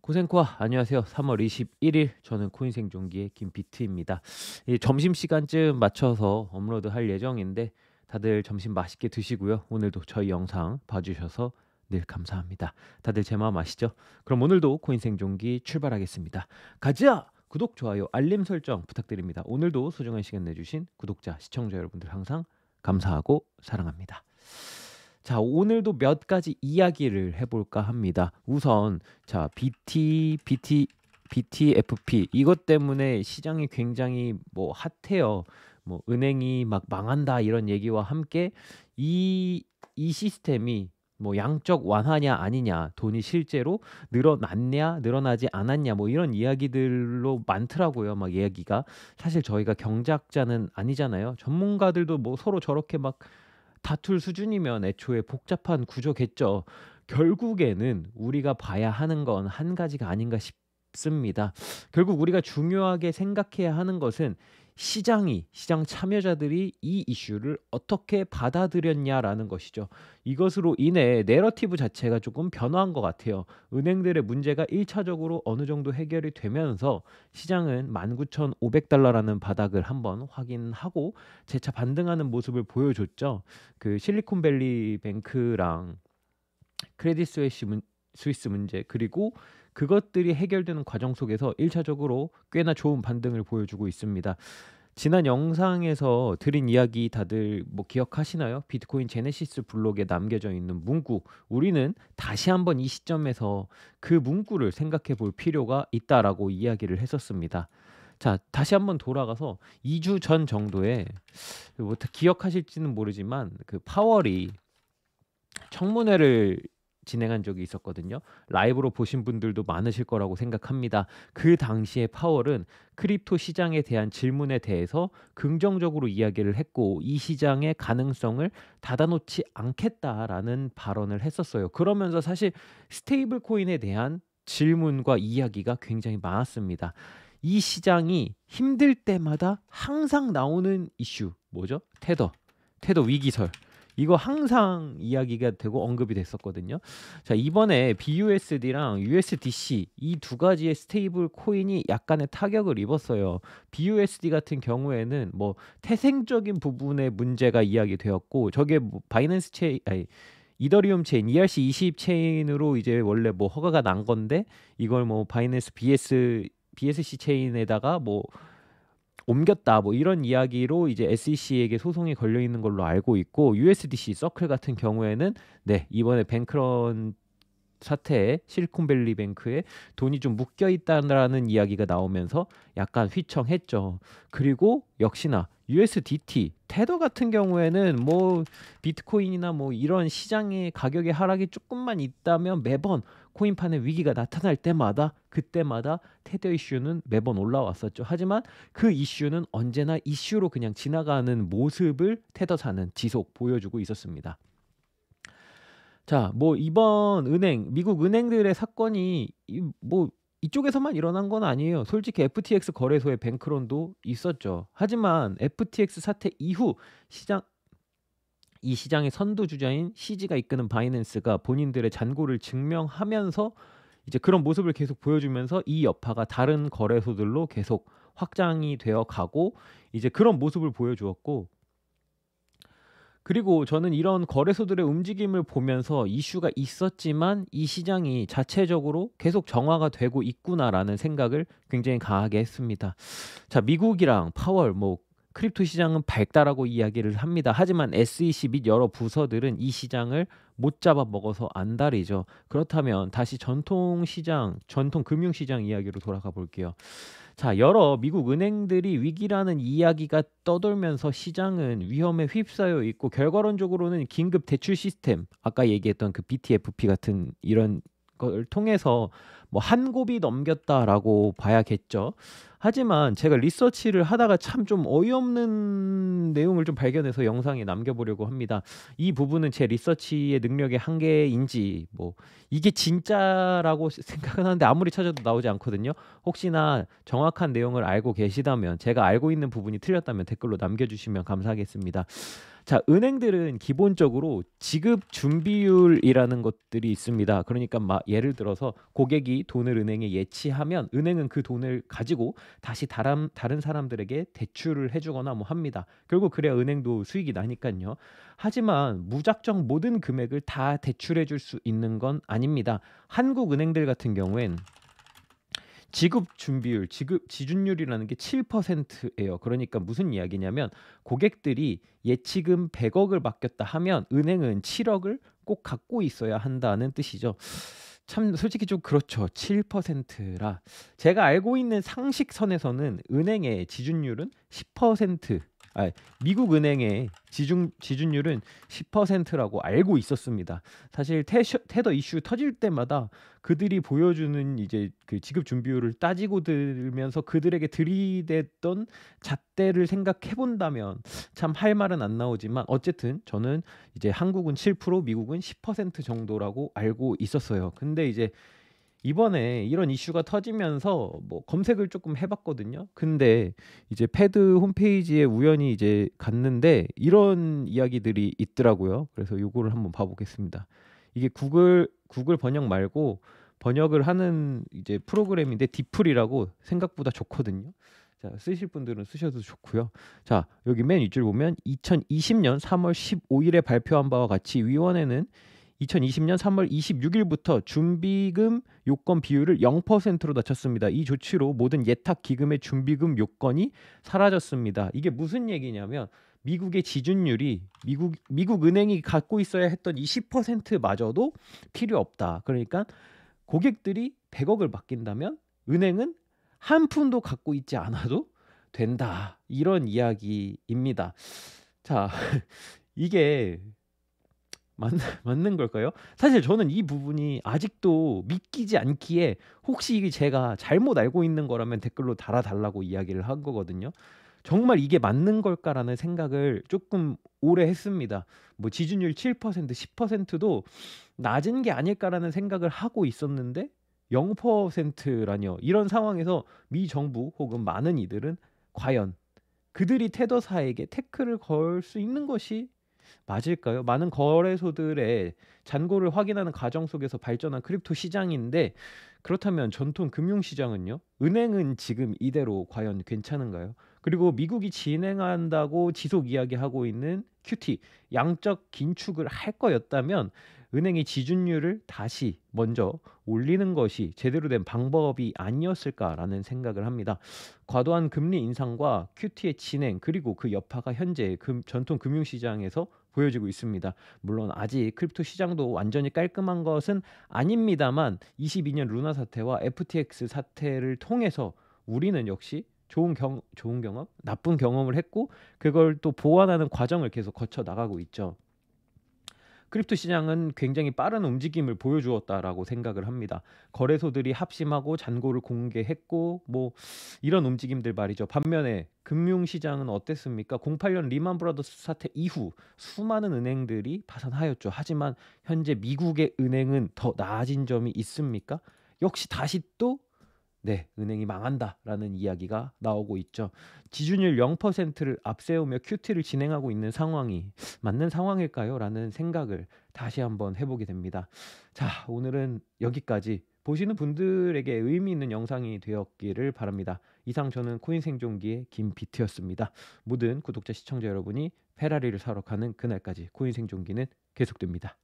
고생코아 안녕하세요. 3월 21일 저는 코인생존기의 김비트입니다. 이 점심시간쯤 맞춰서 업로드할 예정인데 다들 점심 맛있게 드시고요. 오늘도 저희 영상 봐주셔서 늘 감사합니다. 다들 제 마음 아시죠? 그럼 오늘도 코인생존기 출발하겠습니다. 가자! 구독, 좋아요, 알림 설정 부탁드립니다. 오늘도 소중한 시간 내주신 구독자, 시청자 여러분들 항상 감사하고 사랑합니다. 자, 오늘도 몇 가지 이야기를 해볼까 합니다. 우선 자, BTFP 이것 때문에 시장이 굉장히 뭐 핫해요. 뭐 은행이 막 망한다 이런 얘기와 함께 이 시스템이 뭐 양적 완화냐 아니냐, 돈이 실제로 늘어났냐 늘어나지 않았냐, 뭐 이런 이야기들로 많더라고요. 막 이야기가 사실 저희가 경제학자는 아니잖아요. 전문가들도 뭐 서로 저렇게 막 다툴 수준이면 애초에 복잡한 구조겠죠. 결국에는 우리가 봐야 하는 건 한 가지가 아닌가 싶습니다. 결국 우리가 중요하게 생각해야 하는 것은 시장 참여자들이 이 이슈를 어떻게 받아들였냐라는 것이죠. 이것으로 인해 내러티브 자체가 조금 변화한 것 같아요. 은행들의 문제가 1차적으로 어느 정도 해결이 되면서 시장은 19,500달러라는 바닥을 한번 확인하고 재차 반등하는 모습을 보여줬죠. 그 실리콘밸리 뱅크랑 크레딧 스위스 문제, 그리고 그것들이 해결되는 과정 속에서 1차적으로 꽤나 좋은 반등을 보여주고 있습니다. 지난 영상에서 드린 이야기 다들 뭐 기억하시나요? 비트코인 제네시스 블록에 남겨져 있는 문구. 우리는 다시 한번 이 시점에서 그 문구를 생각해 볼 필요가 있다라고 이야기를 했었습니다. 자, 다시 한번 돌아가서 2주 전 정도에 뭐 기억하실지는 모르지만 그 파월이 청문회를 진행한 적이 있었거든요. 라이브로 보신 분들도 많으실 거라고 생각합니다. 그 당시에 파월은 크립토 시장에 대한 질문에 대해서 긍정적으로 이야기를 했고 이 시장의 가능성을 닫아놓지 않겠다라는 발언을 했었어요. 그러면서 사실 스테이블 코인에 대한 질문과 이야기가 굉장히 많았습니다. 이 시장이 힘들 때마다 항상 나오는 이슈 뭐죠? 테더 위기설. 이거 항상 이야기가 되고 언급이 됐었거든요. 자, 이번에 BUSD랑 USDC 이 두 가지의 스테이블 코인이 약간의 타격을 입었어요. BUSD 같은 경우에는 뭐 태생적인 부분의 문제가 이야기되었고 저게 뭐 바이낸스 체인 아니 이더리움 체인 ERC20 체인으로 이제 원래 뭐 허가가 난 건데 이걸 뭐 바이낸스 BSC 체인에다가 뭐 옮겼다 뭐 이런 이야기로 이제 SEC에게 소송이 걸려 있는 걸로 알고 있고 USDC 서클 같은 경우에는 네, 이번에 뱅크런 사태에 실리콘밸리 뱅크에 돈이 좀 묶여 있다라는 이야기가 나오면서 약간 휘청했죠. 그리고 역시나 USDT 테더 같은 경우에는 뭐 비트코인이나 뭐 이런 시장의 가격의 하락이 조금만 있다면 매번 코인판에 위기가 나타날 때마다 그때마다 테더 이슈는 매번 올라왔었죠. 하지만 그 이슈는 언제나 이슈로 그냥 지나가는 모습을 테더사는 지속 보여주고 있었습니다. 자, 뭐 이번 미국 은행들의 사건이 뭐 이쪽에서만 일어난 건 아니에요. 솔직히 FTX 거래소의 뱅크런도 있었죠. 하지만 FTX 사태 이후 이 시장의 선두 주자인 CG가 이끄는 바이낸스가 본인들의 잔고를 증명하면서 이제 그런 모습을 계속 보여주면서 이 여파가 다른 거래소들로 계속 확장이 되어 가고 이제 그런 모습을 보여주었고, 그리고 저는 이런 거래소들의 움직임을 보면서 이슈가 있었지만 이 시장이 자체적으로 계속 정화가 되고 있구나라는 생각을 굉장히 강하게 했습니다. 자, 미국이랑 파월 뭐 크립토 시장은 밝다라고 이야기를 합니다. 하지만 SEC 및 여러 부서들은 이 시장을 못 잡아먹어서 안달이죠. 그렇다면 다시 전통 금융 시장 이야기로 돌아가 볼게요. 자, 여러 미국 은행들이 위기라는 이야기가 떠돌면서 시장은 위험에 휩싸여 있고 결과론적으로는 긴급 대출 시스템, 아까 얘기했던 그 BTFP 같은 이런 걸 통해서 뭐 한 곱이 넘겼다라고 봐야겠죠. 하지만 제가 리서치를 하다가 참 좀 어이없는 내용을 좀 발견해서 영상에 남겨보려고 합니다. 이 부분은 제 리서치의 능력의 한계인지 뭐 이게 진짜라고 생각은 하는데 아무리 찾아도 나오지 않거든요. 혹시나 정확한 내용을 알고 계시다면, 제가 알고 있는 부분이 틀렸다면 댓글로 남겨주시면 감사하겠습니다. 자, 은행들은 기본적으로 지급 준비율이라는 것들이 있습니다. 그러니까 막 예를 들어서 고객이 돈을 은행에 예치하면 은행은 그 돈을 가지고 다시 다른 사람들에게 대출을 해주거나 뭐 합니다. 결국 그래야 은행도 수익이 나니까요. 하지만 무작정 모든 금액을 다 대출해 줄 수 있는 건 아닙니다. 한국 은행들 같은 경우엔 지급 준비율, 지급 지준율이라는 게 7%예요. 그러니까 무슨 이야기냐면 고객들이 예치금 100억을 맡겼다 하면 은행은 7억을 꼭 갖고 있어야 한다는 뜻이죠. 참 솔직히 좀 그렇죠. 7%라 제가 알고 있는 상식선에서는 은행의 지준율은 10%, 아, 미국 은행의 지준율은 10%라고 알고 있었습니다. 사실 테더 이슈 터질 때마다 그들이 보여주는 이제 그 지급 준비율을 따지고 들면서 그들에게 들이댔던 잣대를 생각해 본다면 참 할 말은 안 나오지만 어쨌든 저는 이제 한국은 7%, 미국은 10% 정도라고 알고 있었어요. 근데 이제 이번에 이런 이슈가 터지면서 뭐 검색을 조금 해봤거든요. 근데 이제 패드 홈페이지에 우연히 이제 갔는데 이런 이야기들이 있더라고요. 그래서 요거를 한번 봐보겠습니다. 이게 구글 번역 말고 번역을 하는 이제 프로그램인데 디플이라고 생각보다 좋거든요. 자, 쓰실 분들은 쓰셔도 좋고요. 자, 여기 맨 윗줄 보면 2020년 3월 15일에 발표한 바와 같이 위원회는 2020년 3월 26일부터 준비금 요건 비율을 0%로 낮췄습니다. 이 조치로 모든 예탁 기금의 준비금 요건이 사라졌습니다. 이게 무슨 얘기냐면 미국의 지준율이 미국 은행이 갖고 있어야 했던 이 10%마저도 필요 없다. 그러니까 고객들이 100억을 맡긴다면 은행은 한 푼도 갖고 있지 않아도 된다. 이런 이야기입니다. 자, 이게 맞는 걸까요? 사실 저는 이 부분이 아직도 믿기지 않기에 혹시 이게 제가 잘못 알고 있는 거라면 댓글로 달아달라고 이야기를 한 거거든요. 정말 이게 맞는 걸까라는 생각을 조금 오래 했습니다. 뭐 지준율 7%, 10%도 낮은 게 아닐까라는 생각을 하고 있었는데 0%라뇨. 이런 상황에서 미 정부 혹은 많은 이들은 과연 그들이 테더사에게 태클을 걸 수 있는 것이 맞을까요? 많은 거래소들의 잔고를 확인하는 과정 속에서 발전한 크립토 시장인데 그렇다면 전통 금융 시장은요? 은행은 지금 이대로 과연 괜찮은가요? 그리고 미국이 진행한다고 지속 이야기하고 있는 QT 양적 긴축을 할 거였다면 은행의 지준율을 다시 먼저 올리는 것이 제대로 된 방법이 아니었을까라는 생각을 합니다. 과도한 금리 인상과 QT의 진행 그리고 그 여파가 현재 전통 금융 시장에서 보여지고 있습니다. 물론 아직 크립토 시장도 완전히 깔끔한 것은 아닙니다만 22년 루나 사태와 FTX 사태를 통해서 우리는 역시 좋은 경험, 나쁜 경험을 했고 그걸 또 보완하는 과정을 계속 거쳐 나가고 있죠. 크립토 시장은 굉장히 빠른 움직임을 보여주었다라고 생각을 합니다. 거래소들이 합심하고 잔고를 공개했고 뭐 이런 움직임들 말이죠. 반면에 금융 시장은 어땠습니까? 08년 리만 브라더스 사태 이후 수많은 은행들이 파산하였죠. 하지만 현재 미국의 은행은 더 나아진 점이 있습니까? 역시 다시 또 네, 은행이 망한다라는 이야기가 나오고 있죠. 지준율 0%를 앞세우며 QT를 진행하고 있는 상황이 맞는 상황일까요? 라는 생각을 다시 한번 해보게 됩니다. 자, 오늘은 여기까지 보시는 분들에게 의미 있는 영상이 되었기를 바랍니다. 이상 저는 코인 생존기의 김비트였습니다. 모든 구독자 시청자 여러분이 페라리를 사러 가는 그날까지 코인 생존기는 계속됩니다.